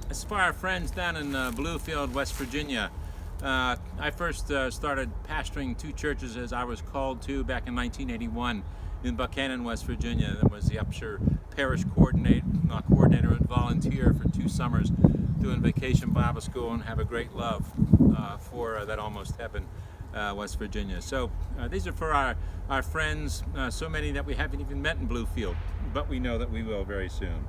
As for our friends down in Bluefield, West Virginia, I first started pastoring two churches as I was called to back in 1981 in Buchanan, West Virginia. That was the Upshur Parish coordinator and volunteer for 2 summers doing Vacation Bible School, and have a great love for that almost heaven, West Virginia. So these are for our friends, so many that we haven't even met in Bluefield, but we know that we will very soon.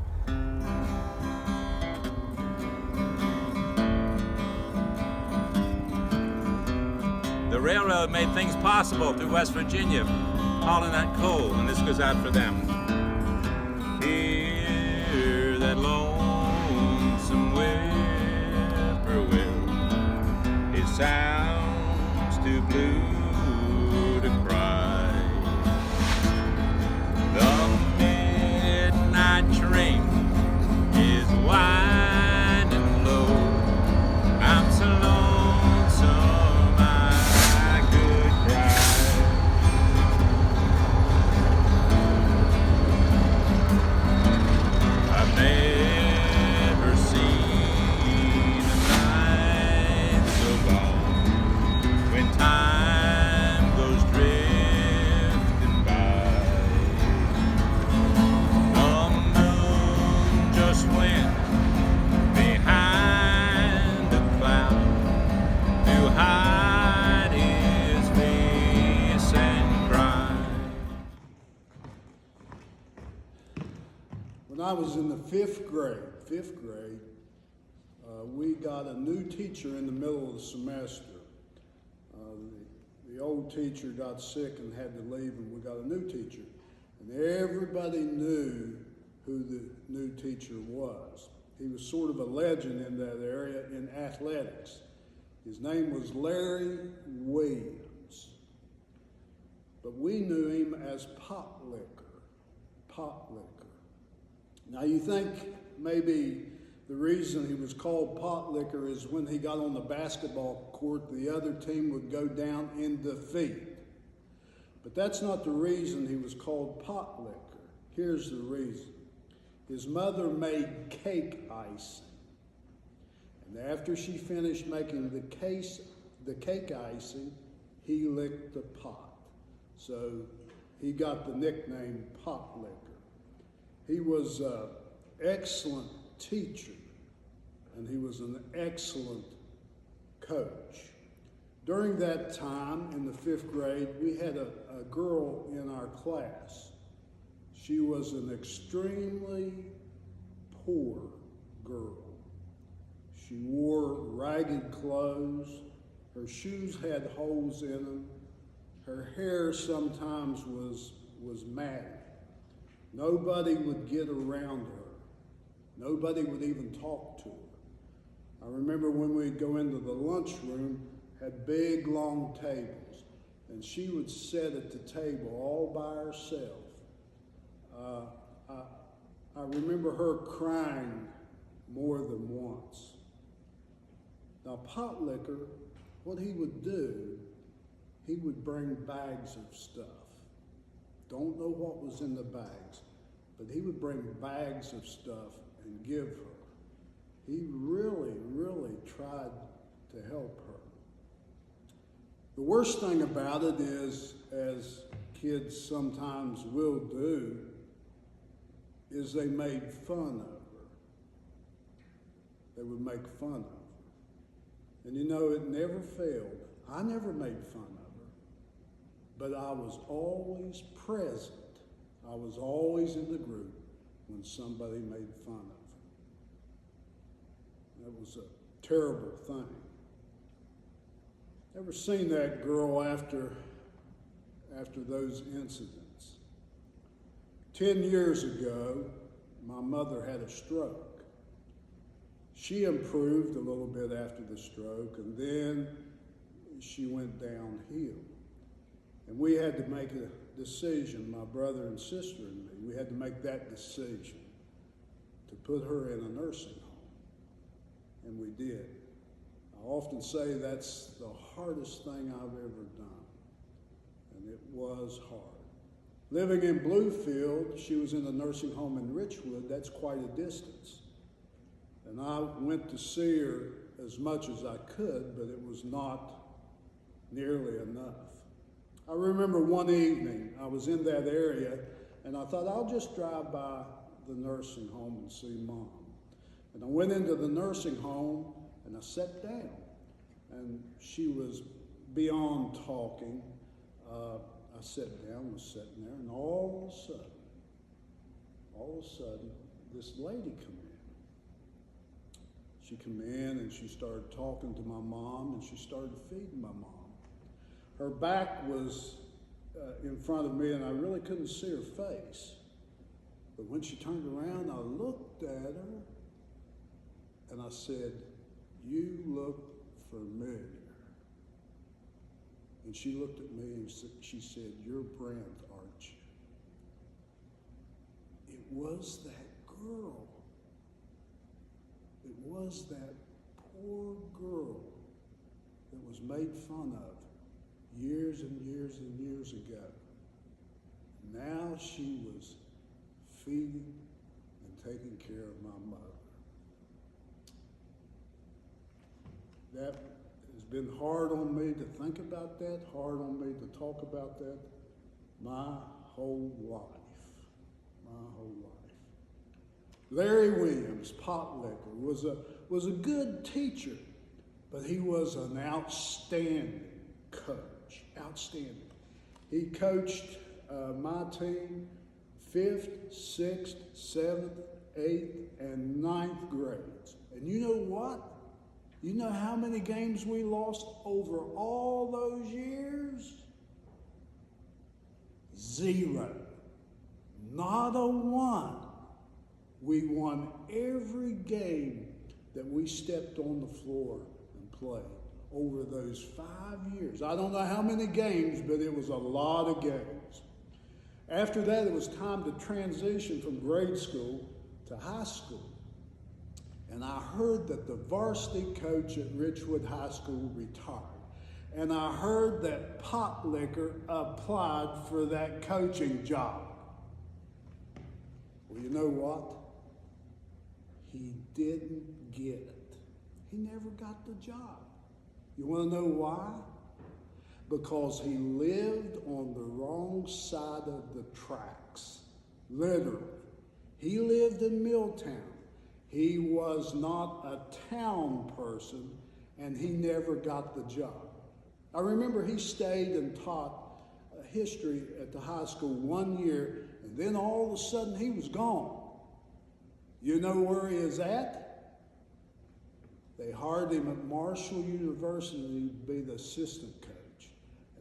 The railroad made things possible through West Virginia, hauling that coal, and this goes out for them. Hear that lonesome whippoorwill, it sounds too blue to cry. The midnight train is winding low. I'm so lonesome When I was in the fifth grade, we got a new teacher in the middle of the semester. The old teacher got sick and had to leave, and we got a new teacher. And everybody knew who the new teacher was. He was sort of a legend in that area in athletics. His name was Larry Williams. But we knew him as Pot Liquor. Now you think maybe the reason he was called Pot Liquor is when he got on the basketball court, the other team would go down in defeat. But that's not the reason he was called Pot Liquor. Here's the reason. His mother made cake icing. And after she finished making the cake icing, he licked the pot. So he got the nickname Pot Liquor. He was an excellent teacher, and he was an excellent coach. During that time in the fifth grade, we had a girl in our class. She was an extremely poor girl. She wore ragged clothes. Her shoes had holes in them. Her hair sometimes was matted. Nobody would get around her. Nobody would even talk to her. I remember when we'd go into the lunchroom, had big long tables, and she would sit at the table all by herself. I remember her crying more than once. Now, Pot Liquor, what he would do, he would bring bags of stuff. Don't know what was in the bags, but he would bring bags of stuff and give her. He really, really tried to help her. The worst thing about it is, as kids sometimes will do, is they made fun of her. They would make fun of her. And you know, it never failed. I never made fun of her, but I was always present. I was always in the group when somebody made fun of her. That was a terrible thing. Ever seen that girl after those incidents? 10 years ago, my mother had a stroke. She improved a little bit after the stroke, and then she went downhill. And we had to make a decision, my brother and sister and me. We had to make that decision to put her in a nursing home. And we did. I often say that's the hardest thing I've ever done. And it was hard. Living in Bluefield, she was in a nursing home in Richwood. That's quite a distance. And And I went to see her as much as I could, but it was not nearly enough. I remember one evening I was in that area and I thought I'll just drive by the nursing home and see Mom. And I went into the nursing home and I sat down, and she was beyond talking. I sat down, was sitting there, and all of a sudden, this lady come in. She come in and she started talking to my mom, and she started feeding my mom. Her back was in front of me, and I really couldn't see her face. But when she turned around, I looked at her, and I said, "You look familiar." And she looked at me and she said, "You're Brent, aren't you?" It was that girl. It was that poor girl that was made fun of years and years and years ago. Now she was feeding and taking care of my mother. That has been hard on me to think about that, hard on me to talk about that my whole life. My whole life. Larry Williams, Potlicker, was a good teacher, but he was an outstanding coach. Outstanding. He coached my team 5th, 6th, 7th, 8th, and 9th grades. And you know what? You know how many games we lost over all those years? 0. Not a one. We won every game that we stepped on the floor and played over those 5 years. I don't know how many games, but it was a lot of games. After that, it was time to transition from grade school to high school. And I heard that the varsity coach at Richwood High School retired. And I heard that Potlicker applied for that coaching job. Well, you know what? He didn't get it. He never got the job. You want to know why? Because he lived on the wrong side of the tracks. Literally. He lived in Milltown. He was not a town person, and he never got the job. I remember he stayed and taught history at the high school 1 year, and then all of a sudden he was gone. You know where he is at? They hired him at Marshall University to be the assistant coach.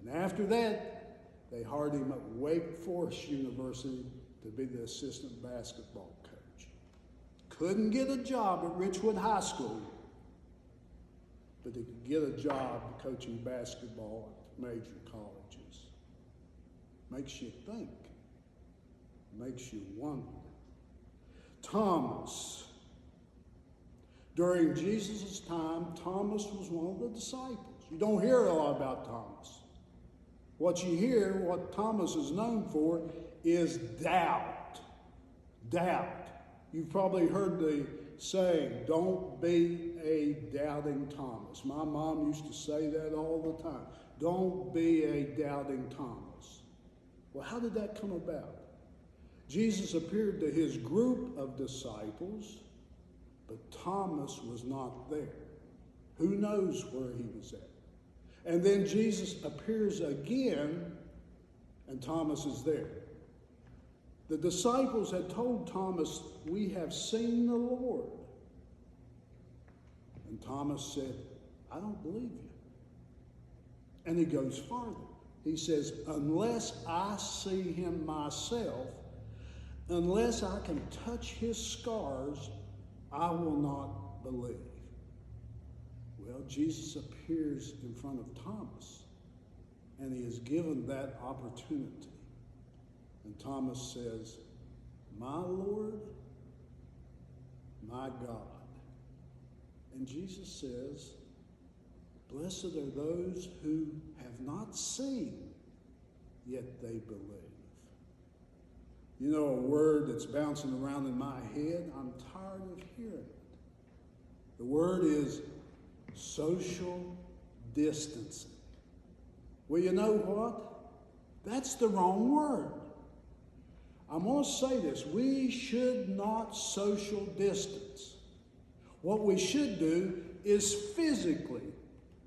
And after that, they hired him at Wake Forest University to be the assistant basketball coach. Couldn't get a job at Richwood High School, but he could get a job coaching basketball at major colleges. Makes you think. Makes you wonder. Thomas. During Jesus' time, Thomas was one of the disciples. You don't hear a lot about Thomas. What you hear, what Thomas is known for, is doubt. Doubt. You've probably heard the saying, "Don't be a doubting Thomas." My mom used to say that all the time. Don't be a doubting Thomas. Well, how did that come about? Jesus appeared to his group of disciples, but Thomas was not there. Who knows where he was at? And then Jesus appears again, and Thomas is there. The disciples had told Thomas, "We have seen the Lord." And Thomas said, "I don't believe you." And he goes farther. He says, "Unless I see him myself, unless I can touch his scars, I will not believe." Well, Jesus appears in front of Thomas, and he is given that opportunity. And Thomas says, "My Lord, my God." And Jesus says, "Blessed are those who have not seen, yet they believe." You know, a word that's bouncing around in my head, I'm tired of hearing it. The word is social distancing. Well, you know what? That's the wrong word. I'm going to say this. We should not social distance. What we should do is physically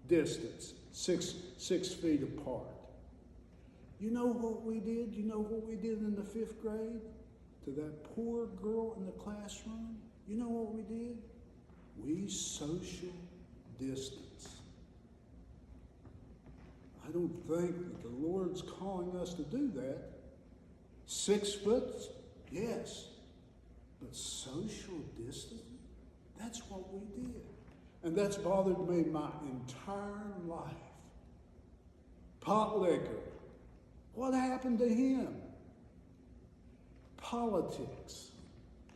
distance 6 feet apart. You know what we did? You know what we did in the 5th grade to that poor girl in the classroom? You know what we did? We social distance. I don't think that the Lord's calling us to do that. 6 foot, yes, but social distancing, that's what we did. And that's bothered me my entire life. Pot liquor, what happened to him? Politics,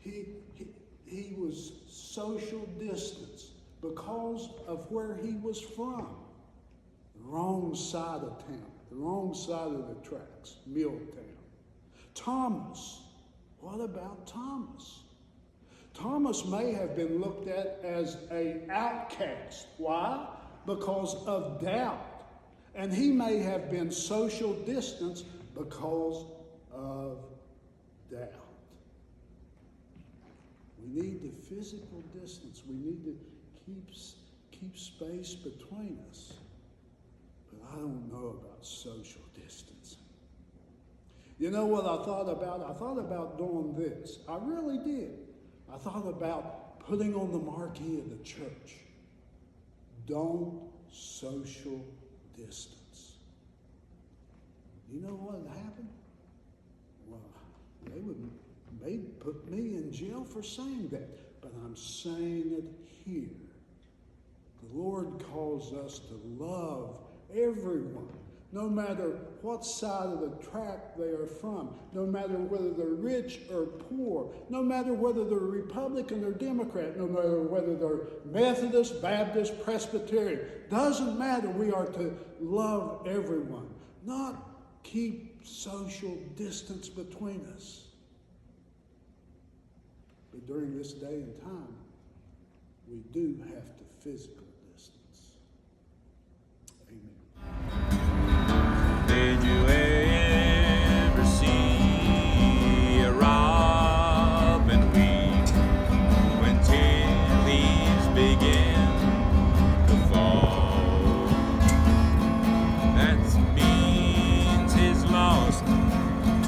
he was social distance because of where he was from. The wrong side of town, the wrong side of the tracks, Milltown. Thomas, what about Thomas? Thomas may have been looked at as an outcast. Why? Because of doubt. And he may have been social distance because of doubt. We need the physical distance. We need to keep space between us. But I don't know about social distancing. You know what I thought about? I thought about doing this. I really did. I thought about putting on the marquee of the church. Don't social distance. You know what would happen? Well, they'd put me in jail for saying that. But I'm saying it here. The Lord calls us to love everyone, no matter what side of the track they are from, no matter whether they're rich or poor, no matter whether they're Republican or Democrat, no matter whether they're Methodist, Baptist, Presbyterian. Doesn't matter. We are to love everyone, not keep social distance between us. But during this day and time, we do have to physical distance. Amen. Did you ever see a robin weep when 10 leaves begin to fall? That means he's lost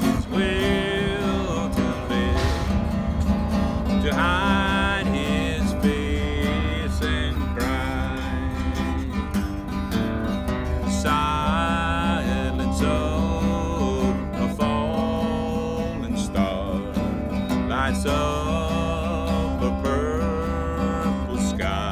his will to live, to hide his face and cry. Silence of a falling star lights up a purple sky.